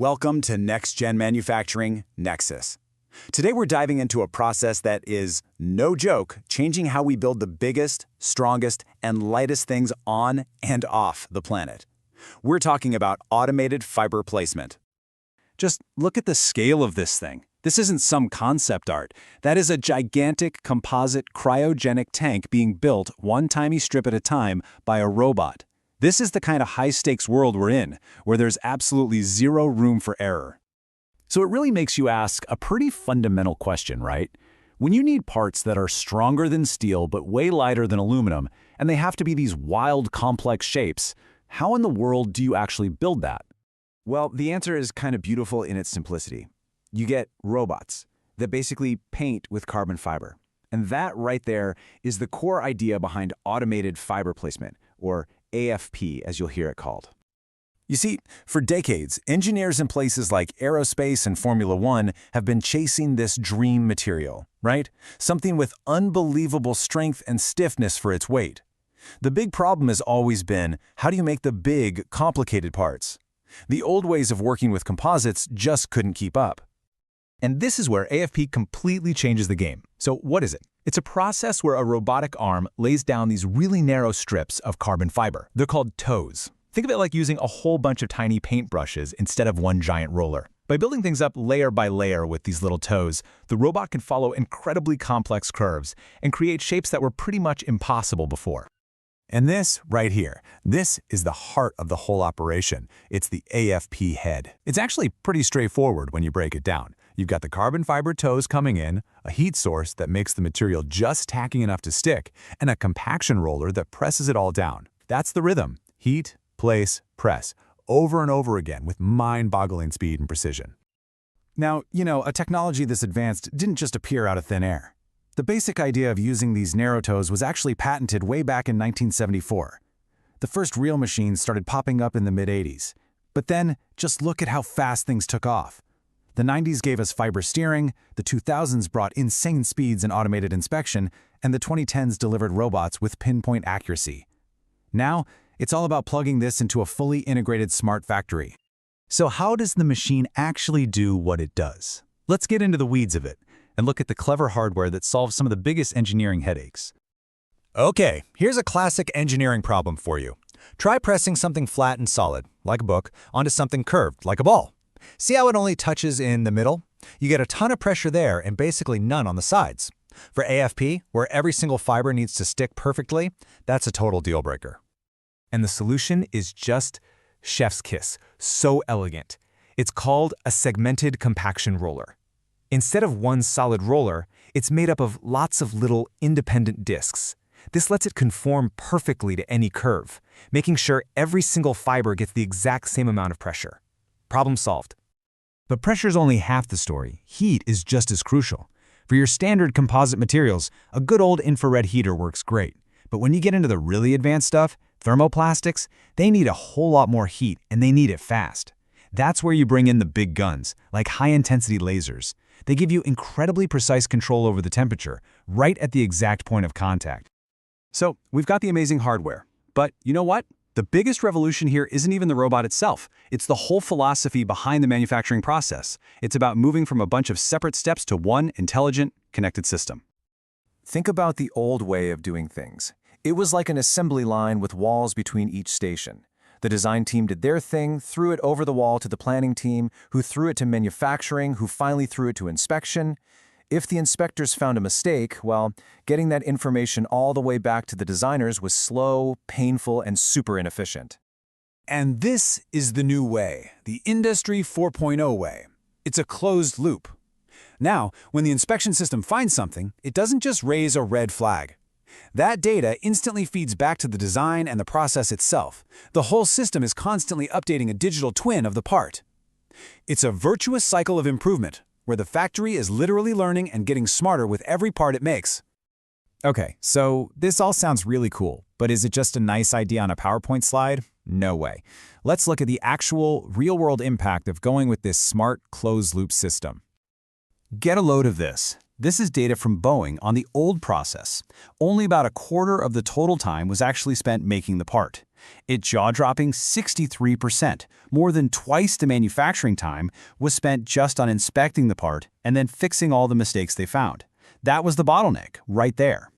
Welcome to Next Gen Manufacturing Nexus. Today we're diving into a process that is, no joke, changing how we build the biggest, strongest, and lightest things on and off the planet. We're talking about automated fiber placement. Just look at the scale of this thing. This isn't some concept art. That is a gigantic composite cryogenic tank being built one tiny strip at a time by a robot. This is the kind of high-stakes world we're in, where there's absolutely zero room for error. So it really makes you ask a pretty fundamental question, right? When you need parts that are stronger than steel but way lighter than aluminum, and they have to be these wild, complex shapes, how in the world do you actually build that? Well, the answer is kind of beautiful in its simplicity. You get robots that basically paint with carbon fiber. And that right there is the core idea behind automated fiber placement, or AFP, as you'll hear it called. You see, for decades, engineers in places like aerospace and Formula One have been chasing this dream material, right? Something with unbelievable strength and stiffness for its weight. The big problem has always been, how do you make the big, complicated parts? The old ways of working with composites just couldn't keep up. And this is where AFP completely changes the game. So what is it? It's a process where a robotic arm lays down these really narrow strips of carbon fiber. They're called toes. Think of it like using a whole bunch of tiny paintbrushes instead of one giant roller. By building things up layer by layer with these little toes, the robot can follow incredibly complex curves and create shapes that were pretty much impossible before. And this, right here, this is the heart of the whole operation. It's the AFP head. It's actually pretty straightforward when you break it down. You've got the carbon fiber toes coming in, a heat source that makes the material just tacking enough to stick, and a compaction roller that presses it all down. That's the rhythm. Heat, place, press, over and over again with mind-boggling speed and precision. Now, a technology this advanced didn't just appear out of thin air. The basic idea of using these narrow toes was actually patented way back in 1974. The first real machines started popping up in the mid-80s. But then, just look at how fast things took off. The 90s gave us fiber steering, the 2000s brought insane speeds in automated inspection, and the 2010s delivered robots with pinpoint accuracy. Now, it's all about plugging this into a fully integrated smart factory. So how does the machine actually do what it does? Let's get into the weeds of it and look at the clever hardware that solves some of the biggest engineering headaches. Okay, here's a classic engineering problem for you. Try pressing something flat and solid, like a book, onto something curved, like a ball. See how it only touches in the middle? You get a ton of pressure there and basically none on the sides. For AFP, where every single fiber needs to stick perfectly, that's a total deal breaker. And the solution is just chef's kiss, so elegant. It's called a segmented compaction roller. Instead of one solid roller, it's made up of lots of little independent discs. This lets it conform perfectly to any curve, making sure every single fiber gets the exact same amount of pressure. Problem solved. But pressure's only half the story. Heat is just as crucial. For your standard composite materials, a good old infrared heater works great. But when you get into the really advanced stuff, thermoplastics, they need a whole lot more heat, and they need it fast. That's where you bring in the big guns, like high-intensity lasers. They give you incredibly precise control over the temperature, right at the exact point of contact. So, we've got the amazing hardware. But you know what? The biggest revolution here isn't even the robot itself. It's the whole philosophy behind the manufacturing process. It's about moving from a bunch of separate steps to one intelligent, connected system. Think about the old way of doing things. It was like an assembly line with walls between each station. The design team did their thing, threw it over the wall to the planning team, who threw it to manufacturing, who finally threw it to inspection. If the inspectors found a mistake, well, getting that information all the way back to the designers was slow, painful, and super inefficient. And this is the new way, the Industry 4.0 way. It's a closed loop. Now, when the inspection system finds something, it doesn't just raise a red flag. That data instantly feeds back to the design and the process itself. The whole system is constantly updating a digital twin of the part. It's a virtuous cycle of improvement, where the factory is literally learning and getting smarter with every part it makes. Okay, so this all sounds really cool, but is it just a nice idea on a PowerPoint slide? No way. Let's look at the actual, real-world impact of going with this smart, closed-loop system. Get a load of this. This is data from Boeing on the old process. Only about a quarter of the total time was actually spent making the part. Its jaw-dropping 63%, more than twice the manufacturing time, was spent just on inspecting the part and then fixing all the mistakes they found. That was the bottleneck, right there.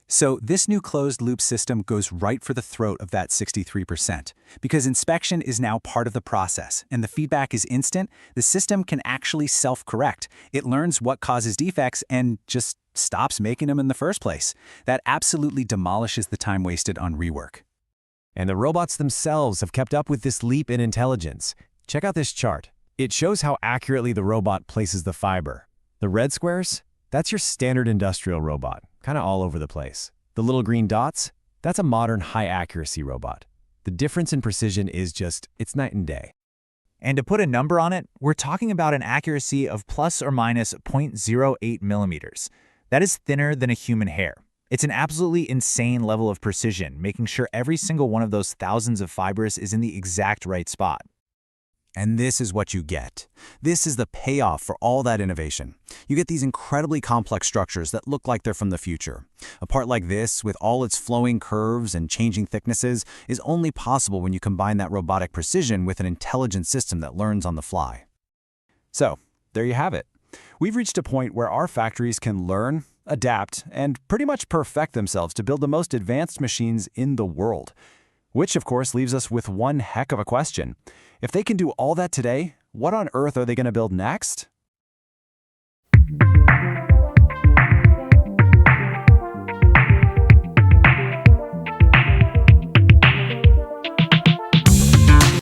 So this new closed-loop system goes right for the throat of that 63%. Because inspection is now part of the process, and the feedback is instant, the system can actually self-correct. It learns what causes defects and just stops making them in the first place. That absolutely demolishes the time wasted on rework. And the robots themselves have kept up with this leap in intelligence. Check out this chart. It shows how accurately the robot places the fiber. The red squares? That's your standard industrial robot, kind of all over the place. The little green dots? That's a modern high-accuracy robot. The difference in precision is it's night and day. And to put a number on it, we're talking about an accuracy of plus or minus 0.08 millimeters. That is thinner than a human hair. It's an absolutely insane level of precision, making sure every single one of those thousands of fibers is in the exact right spot. And this is what you get. This is the payoff for all that innovation. You get these incredibly complex structures that look like they're from the future. A part like this, with all its flowing curves and changing thicknesses, is only possible when you combine that robotic precision with an intelligent system that learns on the fly. So, there you have it. We've reached a point where our factories can learn, adapt, and pretty much perfect themselves to build the most advanced machines in the world. Which, of course, leaves us with one heck of a question. If they can do all that today, what on earth are they going to build next?